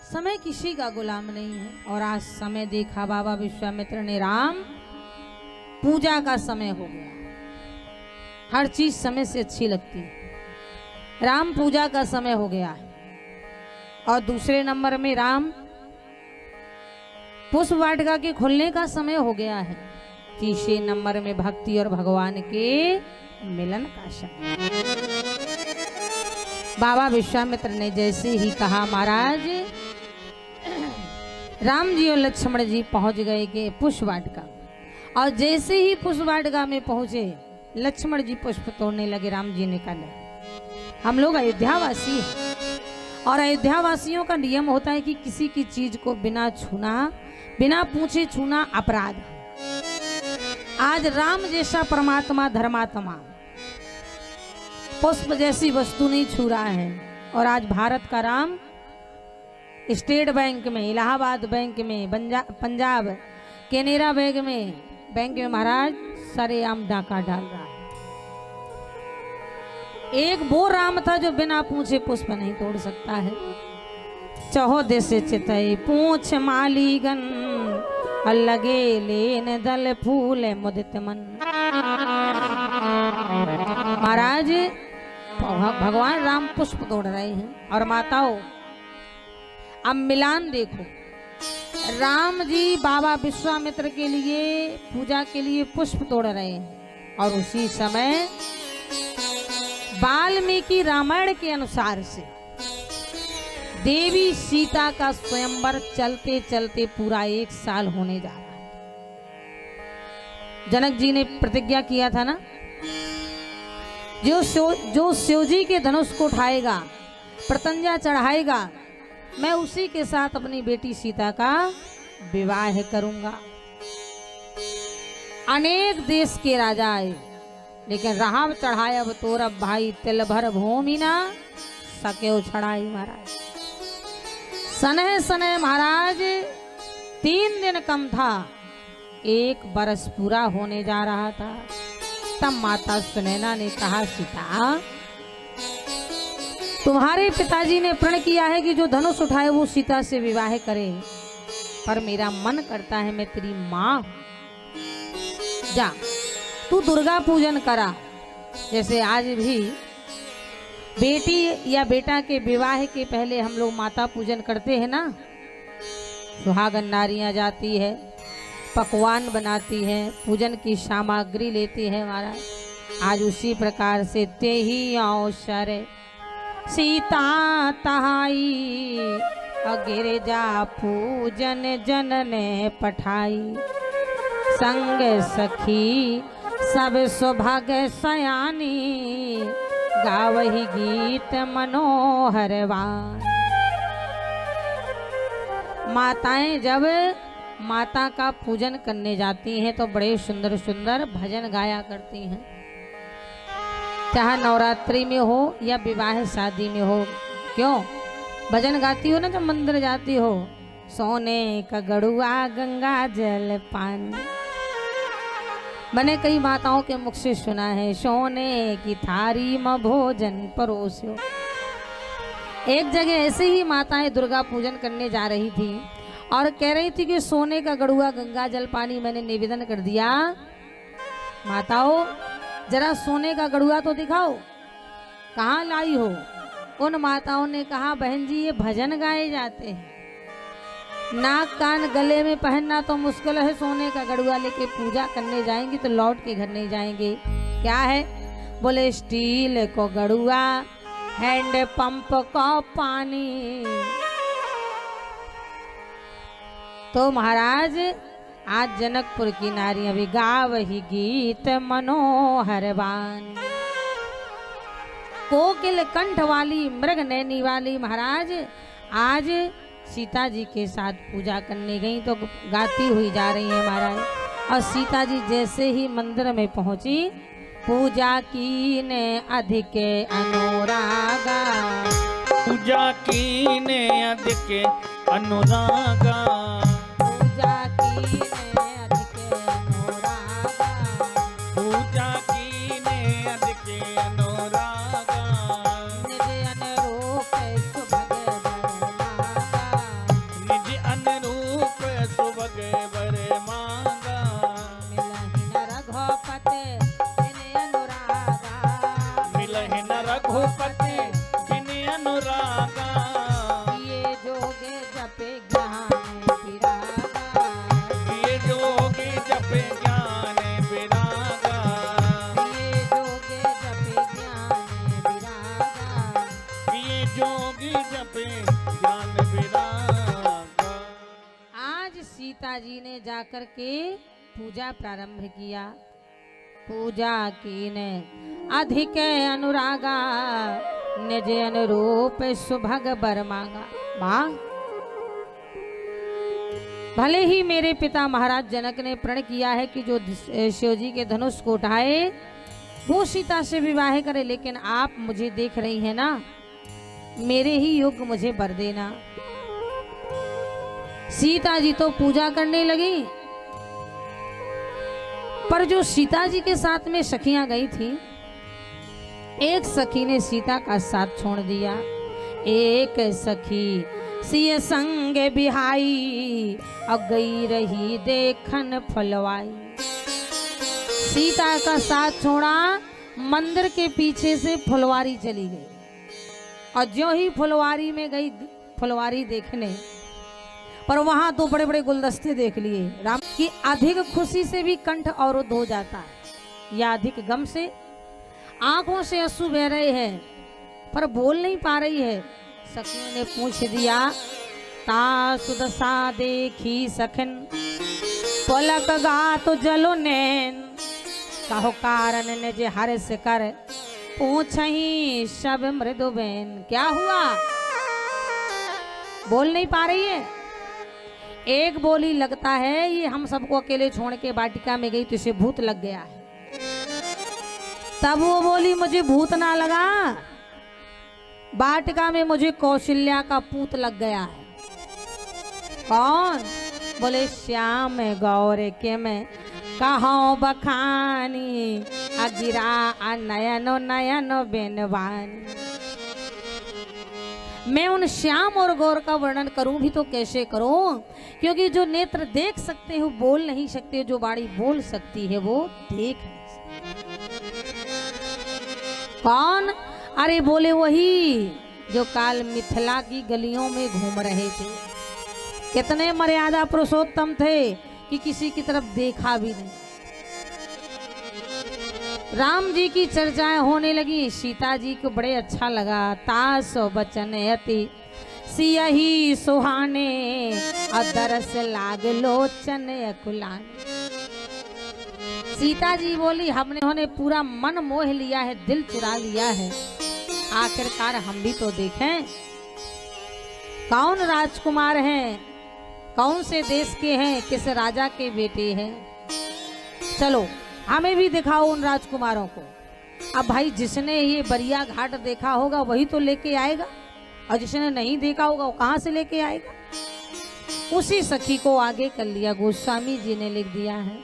समय किसी का गुलाम नहीं है। और आज समय देखा बाबा विश्वामित्र ने, राम पूजा का समय हो गया। हर चीज समय से अच्छी लगती है। राम पूजा का समय हो गया है। और दूसरे नंबर में राम पुष्प वाटिका के खुलने का समय हो गया है। तीसरे नंबर में भक्ति और भगवान के मिलन का समय। बाबा विश्वामित्र ने जैसे ही कहा, महाराज राम जी और लक्ष्मण जी पहुंच गए के पुष्प वाटिका। और जैसे ही पुष्प वाटिका में पहुंचे, लक्ष्मण जी पुष्प तोड़ने लगे। राम जी ने कहा, हम लोग अयोध्यावासी हैं और अयोध्यावासियों का नियम होता है कि किसी की चीज को बिना छूना, बिना पूछे छूना अपराध है। आज राम जैसा परमात्मा धर्मात्मा पुष्प जैसी वस्तु नहीं छू रहा है। और आज भारत का राम स्टेट बैंक में, इलाहाबाद बैंक में, पंजाब केनरा बैंक में महाराज सरेआम डाका डाल रहा है। एक वो राम था जो बिना पूछे पुष्प नहीं तोड़ सकता है। चहो देश चितई पूछ मालीगन, लगे लेन दल फूल मुदित मन। महाराज भगवान राम पुष्प तोड़ रहे हैं। और माताओं, अब मिलान देखो, राम जी बाबा विश्वामित्र के लिए पूजा के लिए पुष्प तोड़ रहे हैं। और उसी समय वाल्मीकि रामायण के अनुसार से देवी सीता का स्वयंवर चलते चलते पूरा 1 साल होने जा रहा है। जनक जी ने प्रतिज्ञा किया था ना, जो शिव जी के धनुष को उठाएगा, प्रतंजा चढ़ाएगा, मैं उसी के साथ अपनी बेटी सीता का विवाह करूंगा। अनेक देश के राजा आए, लेकिन राह चढ़ाए अब तोरब भाई, तिल भर भूमि ना सके छड़ाई। महाराज सने सने महाराज 3 दिन कम था, 1 बरस पूरा होने जा रहा था। तब माता सुनैना ने कहा, सीता तुम्हारे पिताजी ने प्रण किया है कि जो धनुष उठाए वो सीता से विवाह करे, पर मेरा मन करता है मैं तेरी माँ, जा तू दुर्गा पूजन करा। जैसे आज भी बेटी या बेटा के विवाह के पहले हम लोग माता पूजन करते हैं ना, सुहागन नारियां जाती है, पकवान बनाती है, पूजन की सामग्री लेती है। महाराज आज उसी प्रकार से ते ही अवसर सीता तहाई, गिरजा पूजन जनने पठाई। संग सखी सब सौभाग्य सयानी, गावही गीत मनोहरवान। माताएं जब माता का पूजन करने जाती हैं तो बड़े सुंदर सुंदर भजन गाया करती हैं, चाहे नवरात्रि में हो या विवाह शादी में हो। क्यों भजन गाती हो ना जब मंदिर जाती हो? सोने का गड़ुआ गंगा जल पानी, मैंने कई माताओं के मुख से सुना है, सोने की थारी में भोजन परोसो। एक जगह ऐसे ही माताएं दुर्गा पूजन करने जा रही थी और कह रही थी कि सोने का गड़ुआ गंगा जल पानी मैंने निवेदन कर दिया। माताओं जरा सोने का गड़ुआ तो दिखाओ, कहाँ लाई हो? उन माताओं ने कहा, बहन जी ये भजन गाए जाते हैं, नाक कान गले में पहनना तो मुश्किल है, सोने का गड़ुआ लेके पूजा करने जाएंगे तो लौट के घर नहीं जाएंगे। क्या है? बोले स्टील को गड़ुआ, हैंड पंप को पानी। तो महाराज आज जनकपुर की नारियां भी गावही गीत मनोहरवान। कोकिल कंठ वाली, मृग नैनी वाली महाराज आज सीता जी के साथ पूजा करने गई तो गाती हुई जा रही है महाराज। और सीता जी जैसे ही मंदिर में पहुंची, पूजा की ने अधिक अनुरागा, पूजा की ने अधिक अनुरागा, पूजा की ने अधिक अनुरागा, पूजा की ने अधिक अनुरागा, निज अनुरूप सुभग बरनागा, सीता जी ने जाकर के पूजा प्रारंभ किया। पूजा की ने अधिक अनुरागा, निज अनुरूप सुभग बर मांगा। मां, भले ही मेरे पिता महाराज जनक ने प्रण किया है कि जो शिव जी के धनुष को उठाए वो सीता से विवाह करे, लेकिन आप मुझे देख रही हैं ना, मेरे ही योग्य मुझे वर देना। सीता जी तो पूजा करने लगी, पर जो सीता जी के साथ में सखियां गई थी, एक सखी ने सीता का साथ छोड़ दिया। एक सखी सिय संग बिहाई, और गई रही देखन फलवाई। सीता का साथ छोड़ा, मंदिर के पीछे से फुलवारी चली गई, और जो ही फुलवारी में गई फुलवारी देखने, पर वहां तो बड़े बड़े गुलदस्ते देख लिए। राम की अधिक खुशी से भी कंठ अवरुद्ध हो जाता है, या अधिक गम से आंखों से आंसू बह रहे हैं, पर बोल नहीं पा रही है। सखियों ने पूछ दिया, ता सुदशा देखी सखन, पलक गा तो जलो नैन, कहो कारण ने जे हर्ष कर, पूछही सब मृदु बैन। क्या हुआ? बोल नहीं पा रही है। एक बोली, लगता है ये हम सबको अकेले छोड़ के वाटिका में गई तो इसे भूत लग गया है। तब वो बोली, मुझे भूत ना लगा, वाटिका में मुझे कौशल्या का पूत लग गया है। कौन? बोले, श्याम गौर के मैं कहो बखानी, अगिरा नयनो नयनो बेनवानी। मैं उन श्याम और गौर का वर्णन करूं भी तो कैसे करूं, क्योंकि जो नेत्र देख सकते हैं वो बोल नहीं सकते, जो वाणी बोल सकती है वो देख नहीं सकती। कौन? अरे बोले, वही जो काल मिथिला की गलियों में घूम रहे थे। कितने मर्यादा पुरुषोत्तम थे कि किसी की तरफ देखा भी नहीं। राम जी की चर्चाएं होने लगी, सीता जी को बड़े अच्छा लगा। तासो बचन अति सियही सुहाने, अदरस लाग लोचन अकुलाने। सीता जी बोली, हमने पूरा मन मोह लिया है, दिल चुरा लिया है, आखिरकार हम भी तो देखें कौन राजकुमार हैं, कौन से देश के हैं, किस राजा के बेटे हैं। चलो हमें भी दिखाओ उन राजकुमारों को। अब भाई, जिसने ये बरिया घाट देखा होगा वही तो लेके आएगा, और जिसने नहीं देखा होगा वो कहाँ से लेके आएगा। उसी सखी को आगे कर लिया, गोस्वामी जी ने लिख दिया है।